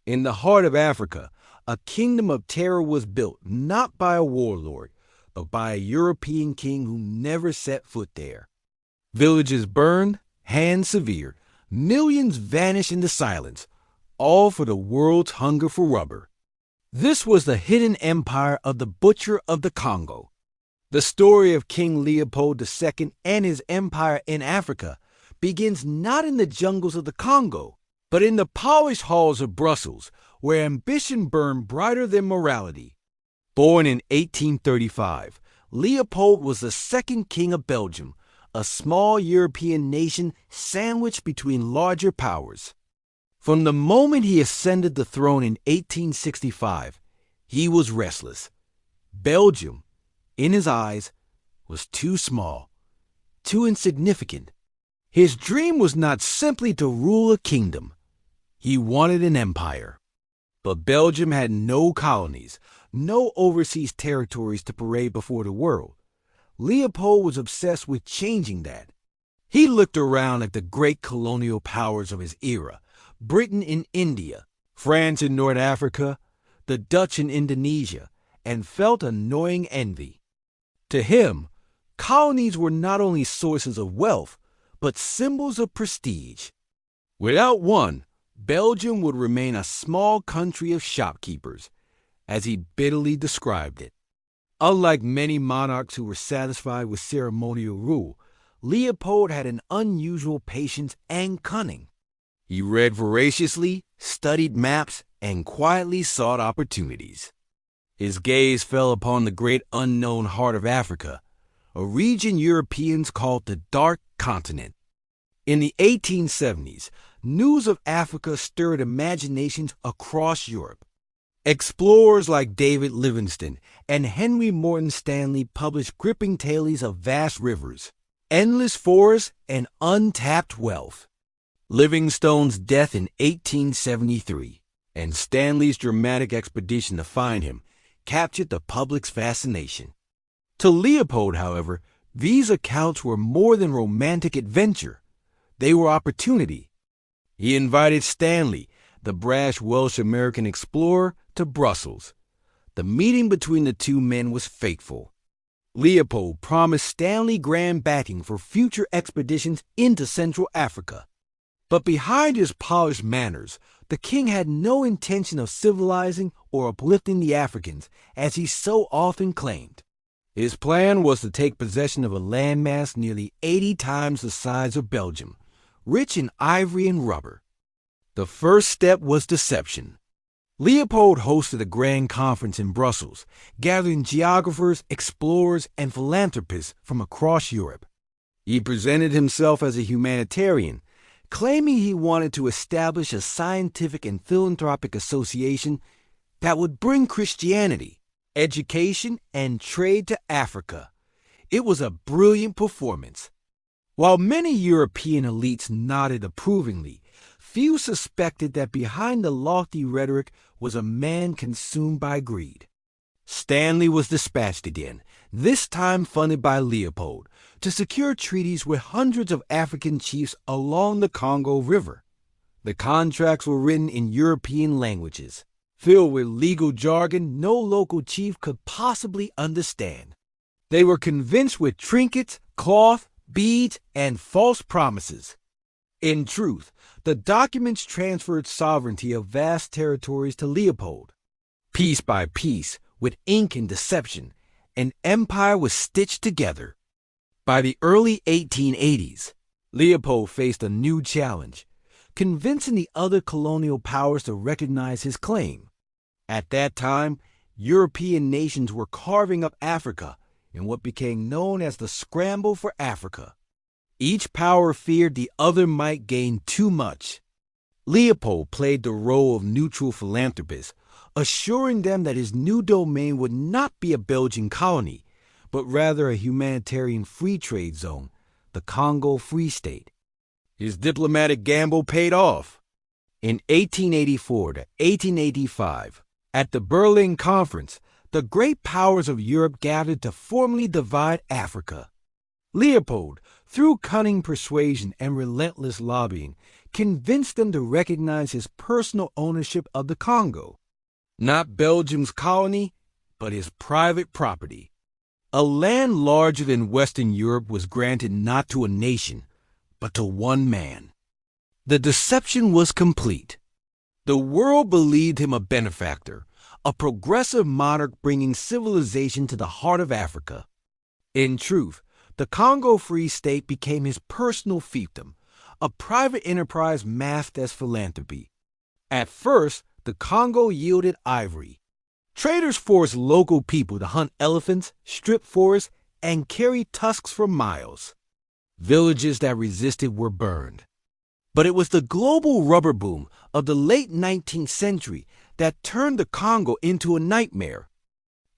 In the heart of Africa, a kingdom of terror was built not by a warlord, but by a European king who never set foot there. Villages burned, hands severed, millions vanished into silence, all for the world's hunger for rubber. This was the hidden empire of the Butcher of the Congo. The story of King Leopold II and his empire in Africa begins not in the jungles of the Congo, but in the polished halls of Brussels, where ambition burned brighter than morality. Born in 1835, Leopold was the second king of Belgium, a small European nation sandwiched between larger powers. From the moment he ascended the throne in 1865, he was restless. Belgium, in his eyes, was too small, too insignificant. His dream was not simply to rule a kingdom. He wanted an empire. But Belgium had no colonies, no overseas territories to parade before the world. Leopold was obsessed with changing that. He looked around at the great colonial powers of his era, Britain in India, France in North Africa, the Dutch in Indonesia, and felt a gnawing envy. To him, colonies were not only sources of wealth, but symbols of prestige. Without one, Belgium would remain a small country of shopkeepers, as he bitterly described it. Unlike many monarchs who were satisfied with ceremonial rule, Leopold had an unusual patience and cunning. He read voraciously, studied maps, and quietly sought opportunities. His gaze fell upon the great unknown heart of Africa, a region Europeans called the Dark Continent. In the 1870s, news of Africa stirred imaginations across Europe. Explorers like David Livingstone and Henry Morton Stanley published gripping tales of vast rivers, endless forests, and untapped wealth. Livingstone's death in 1873 and Stanley's dramatic expedition to find him captured the public's fascination. To Leopold, however, these accounts were more than romantic adventure. They were opportunity. He invited Stanley, the brash Welsh-American explorer, to Brussels. The meeting between the two men was fateful. Leopold promised Stanley grand backing for future expeditions into Central Africa. But behind his polished manners, the king had no intention of civilizing or uplifting the Africans, as he so often claimed. His plan was to take possession of a landmass nearly 80 times the size of Belgium, rich in ivory and rubber. The first step was deception. Leopold hosted a grand conference in Brussels, gathering geographers, explorers, and philanthropists from across Europe. He presented himself as a humanitarian, claiming he wanted to establish a scientific and philanthropic association that would bring Christianity, education, and trade to Africa. It was a brilliant performance. While many European elites nodded approvingly, few suspected that behind the lofty rhetoric was a man consumed by greed. Stanley was dispatched again, this time funded by Leopold, to secure treaties with hundreds of African chiefs along the Congo River. The contracts were written in European languages, filled with legal jargon no local chief could possibly understand. They were convinced with trinkets, cloth, beads, and false promises. In truth, the documents transferred sovereignty of vast territories to Leopold. Piece by piece, with ink and deception, an empire was stitched together. By the early 1880s, Leopold faced a new challenge, convincing the other colonial powers to recognize his claim. At that time, European nations were carving up Africa in what became known as the Scramble for Africa. Each power feared the other might gain too much. Leopold played the role of neutral philanthropist, assuring them that his new domain would not be a Belgian colony, but rather a humanitarian free trade zone, the Congo Free State. His diplomatic gamble paid off. In 1884 to 1885, at the Berlin Conference, the great powers of Europe gathered to formally divide Africa. Leopold, through cunning persuasion and relentless lobbying, convinced them to recognize his personal ownership of the Congo. Not Belgium's colony, but his private property. A land larger than Western Europe was granted not to a nation, but to one man. The deception was complete. The world believed him a benefactor, a progressive monarch bringing civilization to the heart of Africa. In truth, the Congo Free State became his personal fiefdom, a private enterprise masked as philanthropy. At first, the Congo yielded ivory. Traders forced local people to hunt elephants, strip forests, and carry tusks for miles. Villages that resisted were burned. But it was the global rubber boom of the late 19th century that turned the Congo into a nightmare.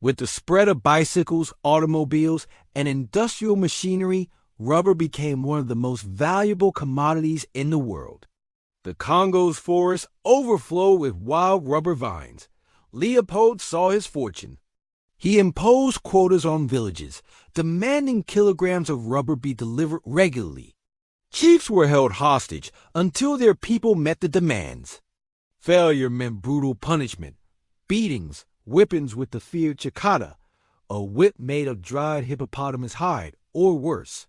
With the spread of bicycles, automobiles, and industrial machinery, rubber became one of the most valuable commodities in the world. The Congo's forests overflowed with wild rubber vines. Leopold saw his fortune. He imposed quotas on villages, demanding kilograms of rubber be delivered regularly. Chiefs were held hostage until their people met the demands. Failure meant brutal punishment, beatings, whippings with the feared chikata, a whip made of dried hippopotamus hide, or worse.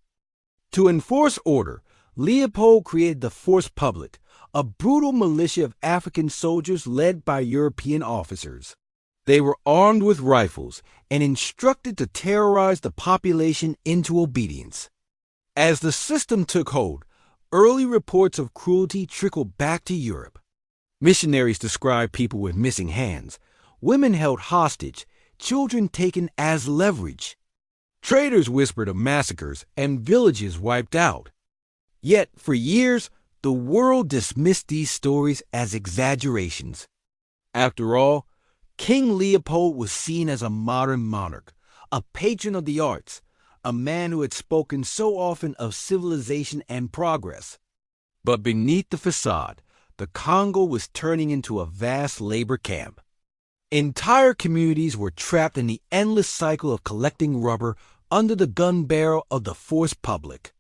To enforce order, Leopold created the Force Publique, a brutal militia of African soldiers led by European officers. They were armed with rifles and instructed to terrorize the population into obedience. As the system took hold, early reports of cruelty trickled back to Europe. Missionaries described people with missing hands, women held hostage, children taken as leverage. Traders whispered of massacres and villages wiped out. Yet, for years, the world dismissed these stories as exaggerations. After all, King Leopold was seen as a modern monarch, a patron of the arts, a man who had spoken so often of civilization and progress. But beneath the facade, the Congo was turning into a vast labor camp. Entire communities were trapped in the endless cycle of collecting rubber under the gun barrel of the Force Publique.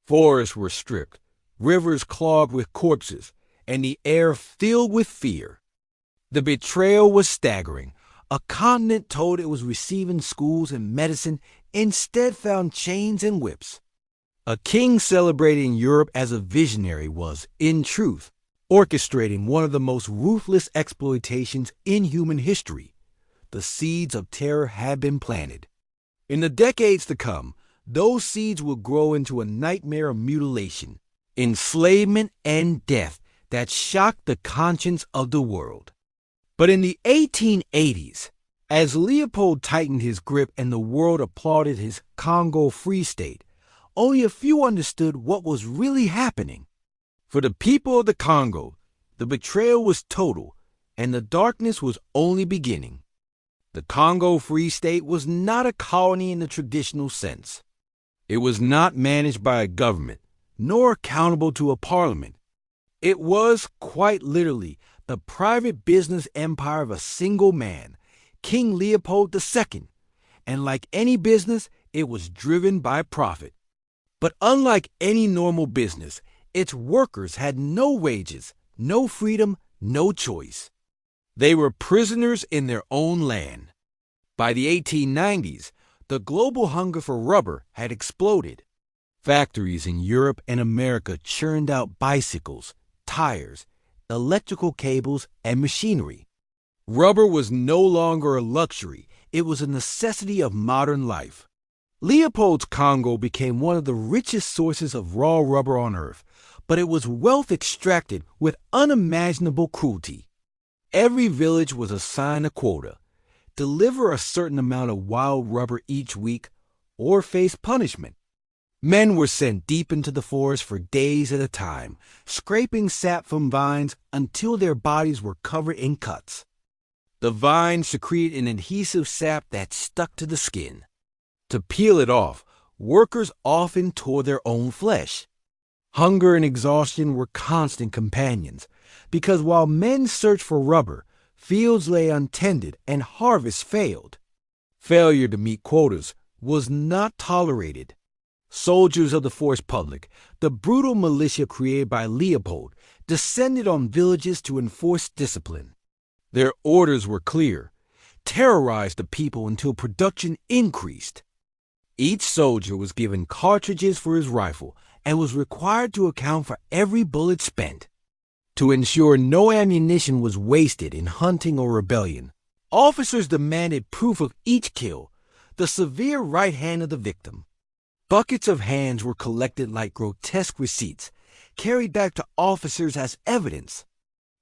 Forests were stripped, rivers clogged with corpses, and the air filled with fear. The betrayal was staggering. A continent told it was receiving schools and medicine instead found chains and whips. A king celebrating Europe as a visionary was, in truth, orchestrating one of the most ruthless exploitations in human history. The seeds of terror had been planted. In the decades to come, those seeds will grow into a nightmare of mutilation, enslavement, and death that shocked the conscience of the world. But in the 1880s, as Leopold tightened his grip and the world applauded his Congo Free State, only a few understood what was really happening. For the people of the Congo, the betrayal was total, and the darkness was only beginning. The Congo Free State was not a colony in the traditional sense. It was not managed by a government, nor accountable to a parliament. It was, quite literally, the private business empire of a single man, King Leopold II, and like any business, it was driven by profit. But unlike any normal business, its workers had no wages, no freedom, no choice. They were prisoners in their own land. By the 1890s, the global hunger for rubber had exploded. Factories in Europe and America churned out bicycles, tires, electrical cables, and machinery. Rubber was no longer a luxury, it was a necessity of modern life. Leopold's Congo became one of the richest sources of raw rubber on Earth, but it was wealth extracted with unimaginable cruelty. Every village was assigned a quota, deliver a certain amount of wild rubber each week, or face punishment. Men were sent deep into the forest for days at a time, scraping sap from vines until their bodies were covered in cuts. The vines secreted an adhesive sap that stuck to the skin. To peel it off, workers often tore their own flesh. Hunger and exhaustion were constant companions, because while men searched for rubber, fields lay untended and harvests failed. Failure to meet quotas was not tolerated. Soldiers of the Force Public, the brutal militia created by Leopold, descended on villages to enforce discipline. Their orders were clear: terrorize the people until production increased. Each soldier was given cartridges for his rifle and was required to account for every bullet spent. To ensure no ammunition was wasted in hunting or rebellion, officers demanded proof of each kill, the severe right hand of the victim. Buckets of hands were collected like grotesque receipts, carried back to officers as evidence.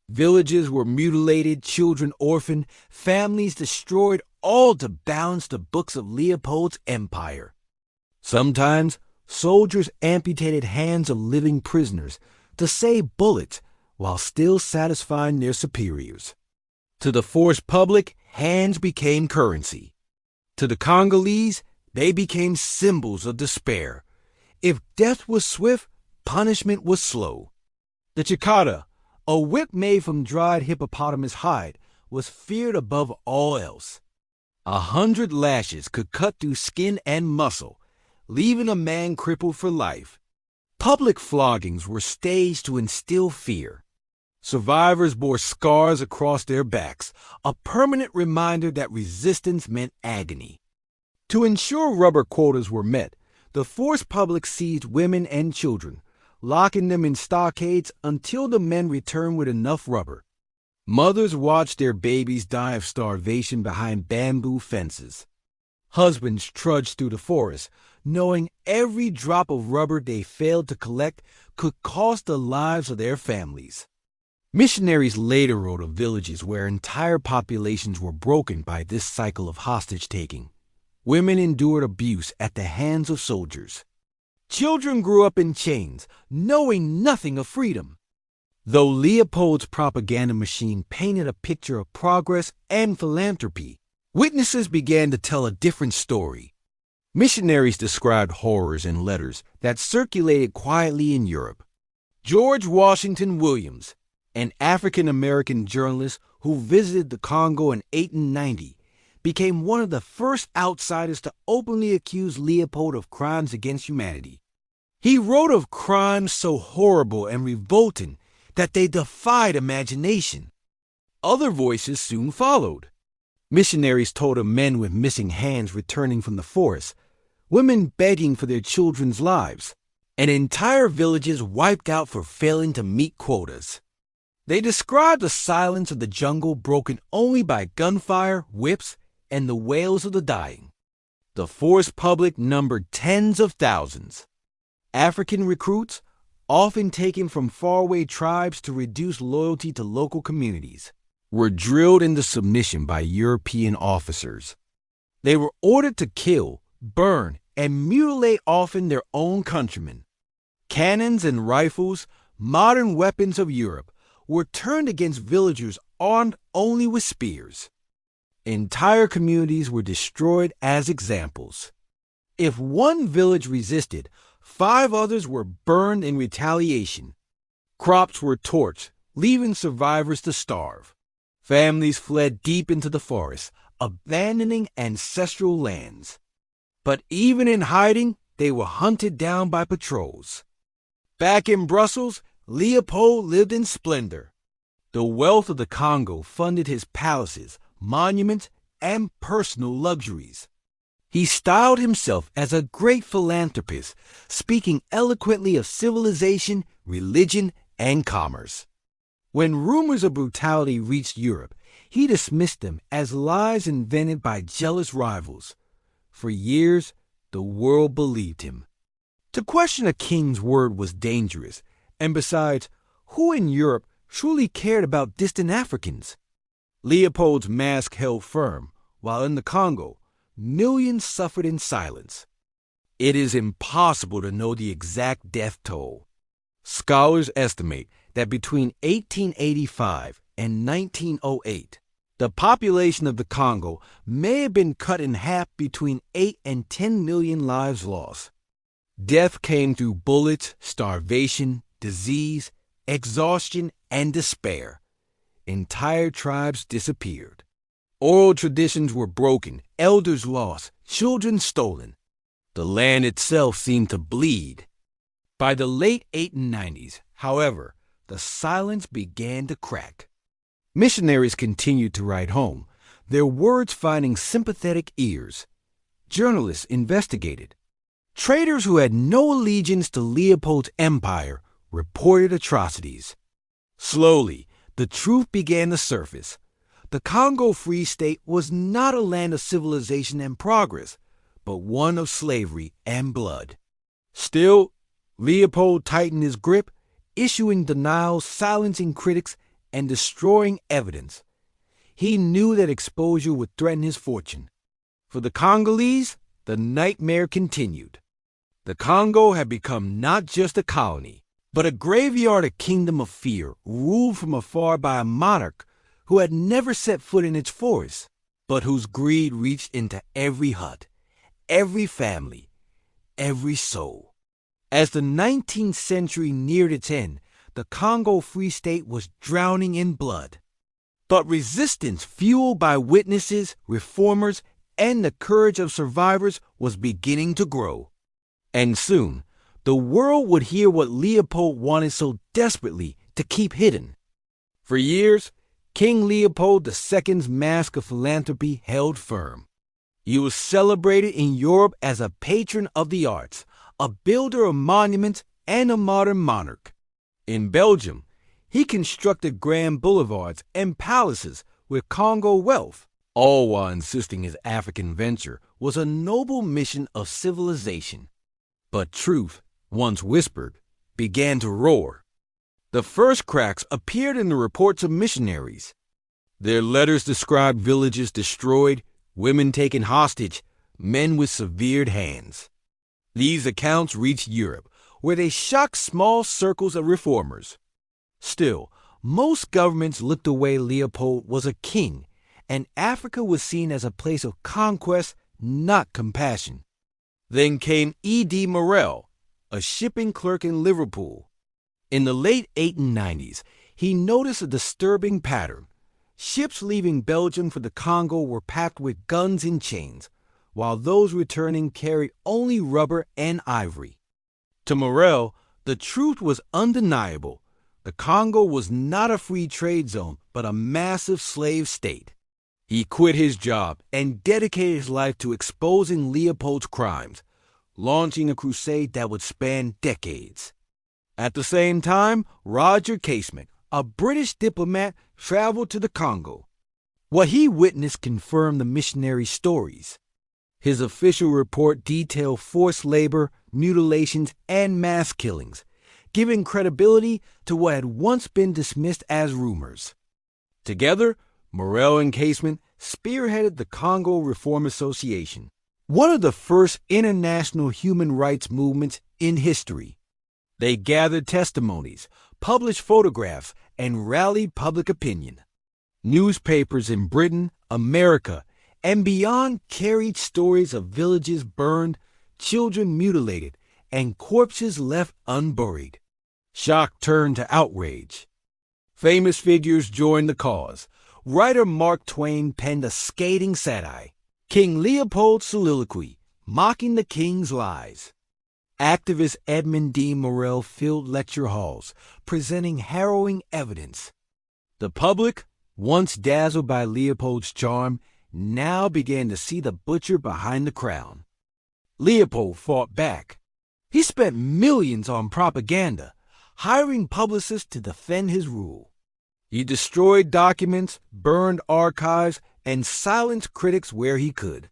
Villages were mutilated, children orphaned, families destroyed, all to balance the books of Leopold's empire. Sometimes, soldiers amputated hands of living prisoners to save bullets while still satisfying their superiors. To the Force Public, hands became currency. To the Congolese, they became symbols of despair. If death was swift, punishment was slow. The chikata, a whip made from dried hippopotamus hide, was feared above all else. 100 lashes could cut through skin and muscle, leaving a man crippled for life. Public floggings were staged to instill fear. Survivors bore scars across their backs, a permanent reminder that resistance meant agony. To ensure rubber quotas were met, the Force Public seized women and children, locking them in stockades until the men returned with enough rubber. Mothers watched their babies die of starvation behind bamboo fences. Husbands trudged through the forest, knowing every drop of rubber they failed to collect could cost the lives of their families. Missionaries later wrote of villages where entire populations were broken by this cycle of hostage-taking. Women endured abuse at the hands of soldiers. Children grew up in chains, knowing nothing of freedom. Though Leopold's propaganda machine painted a picture of progress and philanthropy, witnesses began to tell a different story. Missionaries described horrors in letters that circulated quietly in Europe. George Washington Williams, an African-American journalist who visited the Congo in 1890, became one of the first outsiders to openly accuse Leopold of crimes against humanity. He wrote of crimes so horrible and revolting that they defied imagination. Other voices soon followed. Missionaries told of men with missing hands returning from the forest, women begging for their children's lives, and entire villages wiped out for failing to meet quotas. They described the silence of the jungle broken only by gunfire, whips, and the wails of the dying. The Force Public numbered tens of thousands. African recruits, often taken from faraway tribes to reduce loyalty to local communities, were drilled into submission by European officers. They were ordered to kill, burn, and mutilate often their own countrymen. Cannons and rifles, modern weapons of Europe, were turned against villagers armed only with spears. Entire communities were destroyed as examples. If one village resisted, 5 others were burned in retaliation. Crops were torched, leaving survivors to starve. Families fled deep into the forest, abandoning ancestral lands. But even in hiding, they were hunted down by patrols. Back in Brussels, Leopold lived in splendor. The wealth of the Congo funded his palaces, monuments, and personal luxuries. He styled himself as a great philanthropist, speaking eloquently of civilization, religion, and commerce. When rumors of brutality reached Europe, he dismissed them as lies invented by jealous rivals. For years, the world believed him. To question a king's word was dangerous, and besides, who in Europe truly cared about distant Africans? Leopold's mask held firm, while in the Congo, millions suffered in silence. It is impossible to know the exact death toll. Scholars estimate that between 1885 and 1908, the population of the Congo may have been cut in half between 8 and 10 million lives lost. Death came through bullets, starvation, disease, exhaustion, and despair. Entire tribes disappeared. Oral traditions were broken, elders lost, children stolen. The land itself seemed to bleed. By the late 1890s, however, the silence began to crack. Missionaries continued to write home, their words finding sympathetic ears. Journalists investigated. Traders who had no allegiance to Leopold's empire reported atrocities. Slowly, the truth began to surface. The Congo Free State was not a land of civilization and progress, but one of slavery and blood. Still, Leopold tightened his grip, issuing denials, silencing critics, and destroying evidence. He knew that exposure would threaten his fortune. For the Congolese, the nightmare continued. The Congo had become not just a colony, but a graveyard, a kingdom of fear, ruled from afar by a monarch who had never set foot in its forests, but whose greed reached into every hut, every family, every soul. As the 19th century neared its end, the Congo Free State was drowning in blood. But resistance, fueled by witnesses, reformers, and the courage of survivors, was beginning to grow. And soon, the world would hear what Leopold wanted so desperately to keep hidden. For years, King Leopold II's mask of philanthropy held firm. He was celebrated in Europe as a patron of the arts, a builder of monuments, and a modern monarch. In Belgium, he constructed grand boulevards and palaces with Congo wealth, all while insisting his African venture was a noble mission of civilization. But truth, once whispered, began to roar. The first cracks appeared in the reports of missionaries. Their letters described villages destroyed, women taken hostage, men with severed hands. These accounts reached Europe, where they shocked small circles of reformers. Still, most governments looked away. Leopold was a king, and Africa was seen as a place of conquest, not compassion. Then came E.D. Morel, a shipping clerk in Liverpool. In the late 1890s, he noticed a disturbing pattern. Ships leaving Belgium for the Congo were packed with guns and chains, while those returning carried only rubber and ivory. To Morel, the truth was undeniable. The Congo was not a free trade zone, but a massive slave state. He quit his job and dedicated his life to exposing Leopold's crimes, launching a crusade that would span decades. At the same time, Roger Casement, a British diplomat, traveled to the Congo. What he witnessed confirmed the missionary stories. His official report detailed forced labor, mutilations, and mass killings, giving credibility to what had once been dismissed as rumors. Together, Morel and Casement spearheaded the Congo Reform Association, one of the first international human rights movements in history. They gathered testimonies, published photographs, and rallied public opinion. Newspapers in Britain, America, and beyond carried stories of villages burned, children mutilated, and corpses left unburied. Shock turned to outrage. Famous figures joined the cause. Writer Mark Twain penned a scathing satire, King Leopold's Soliloquy, mocking the king's lies. Activist Edmund D. Morel filled lecture halls, presenting harrowing evidence. The public, once dazzled by Leopold's charm, now began to see the butcher behind the crown. Leopold fought back. He spent millions on propaganda, hiring publicists to defend his rule. He destroyed documents, burned archives, and silenced critics where he could.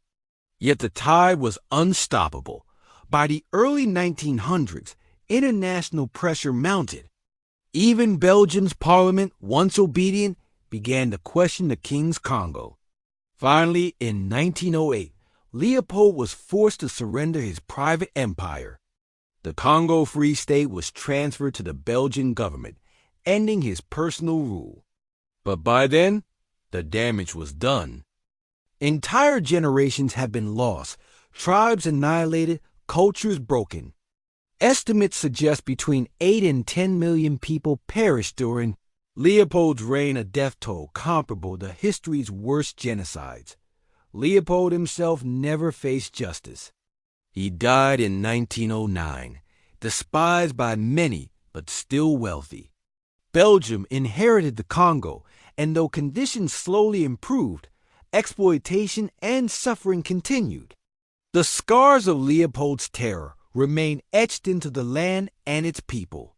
Yet the tide was unstoppable. By the early 1900s, international pressure mounted. Even Belgium's parliament, once obedient, began to question the king's Congo. Finally, in 1908, Leopold was forced to surrender his private empire. The Congo Free State was transferred to the Belgian government, ending his personal rule. But by then, the damage was done. Entire generations have been lost, tribes annihilated, cultures broken. Estimates suggest between 8 and 10 million people perished during Leopold's reign, a death toll comparable to history's worst genocides. Leopold himself never faced justice. He died in 1909, despised by many but still wealthy. Belgium inherited the Congo, and though conditions slowly improved, exploitation and suffering continued. The scars of Leopold's terror remain etched into the land and its people.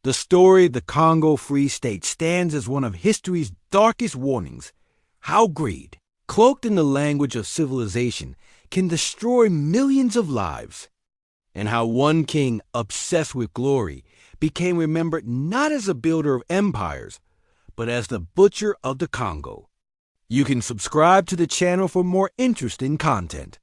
The story of the Congo Free State stands as one of history's darkest warnings: how greed, cloaked in the language of civilization, can destroy millions of lives, and how one king obsessed with glory became remembered not as a builder of empires, but as the butcher of the Congo. You can subscribe to the channel for more interesting content.